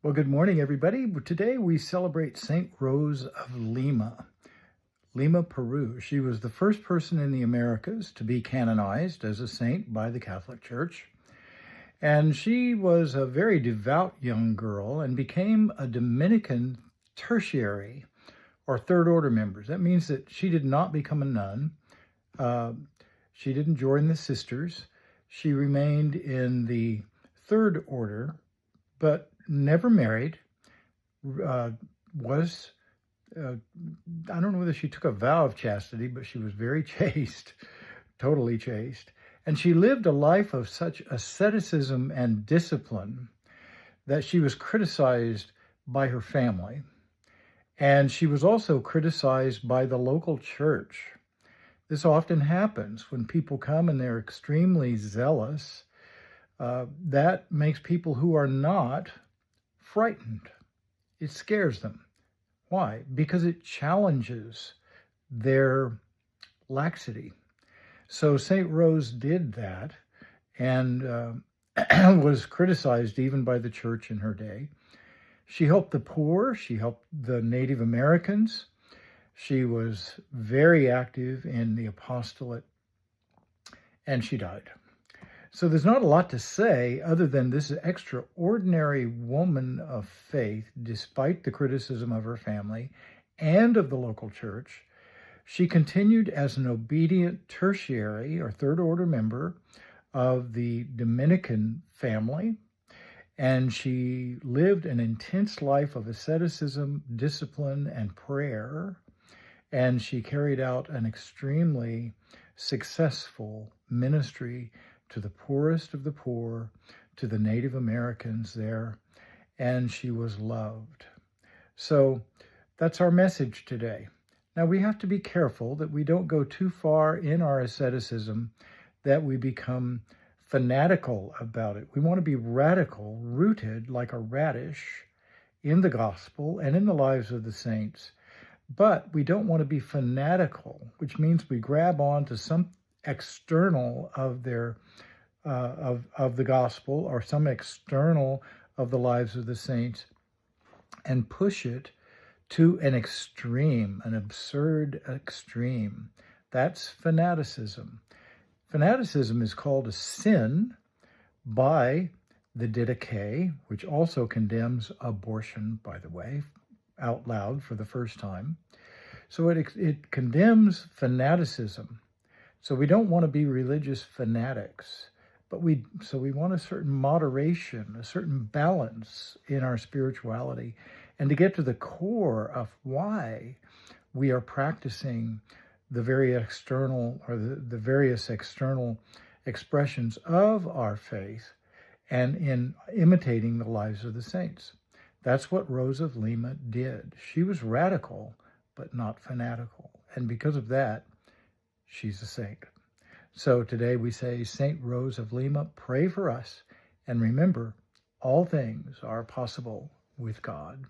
Well, good morning, everybody. Today we celebrate Saint Rose of Lima, Peru. She was the first person in the Americas to be canonized as a saint by the Catholic Church. And she was a very devout young girl and became a Dominican tertiary or third order member. That means that she did not become a nun. She didn't join the sisters. She remained in the third order, but never married, I don't know whether she took a vow of chastity, but she was very chaste, totally chaste. And she lived a life of such asceticism and discipline that she was criticized by her family. And she was also criticized by the local church. This often happens when people come and they're extremely zealous. That makes people who are not frightened. It scares them. Why? Because it challenges their laxity. So St. Rose did that and was criticized even by the church in her day. She helped the poor. She helped the Native Americans. She was very active in the apostolate, and she died. So there's not a lot to say other than this extraordinary woman of faith, despite the criticism of her family and of the local church. She continued as an obedient tertiary or third order member of the Dominican family, and she lived an intense life of asceticism, discipline, and prayer, and she carried out an extremely successful ministry to the poorest of the poor, to the Native Americans there, and she was loved. So that's our message today. Now we have to be careful that we don't go too far in our asceticism, that we become fanatical about it. We want to be radical, rooted like a radish in the gospel and in the lives of the saints. But we don't want to be fanatical, which means we grab on to some external of their of the gospel or some external of the lives of the saints and push it to an extreme, an absurd extreme. That's fanaticism. Fanaticism is called a sin by the Didache, which also condemns abortion, by the way, out loud for the first time. So it condemns fanaticism. So we don't want to be religious fanatics, but we want a certain moderation, a certain balance in our spirituality, and to get to the core of why we are practicing the very external or the various external expressions of our faith and in imitating the lives of the saints. That's what Rose of Lima did. She was radical, but not fanatical. And because of that, she's a saint. So today we say, Saint Rose of Lima, pray for us. And remember, all things are possible with God.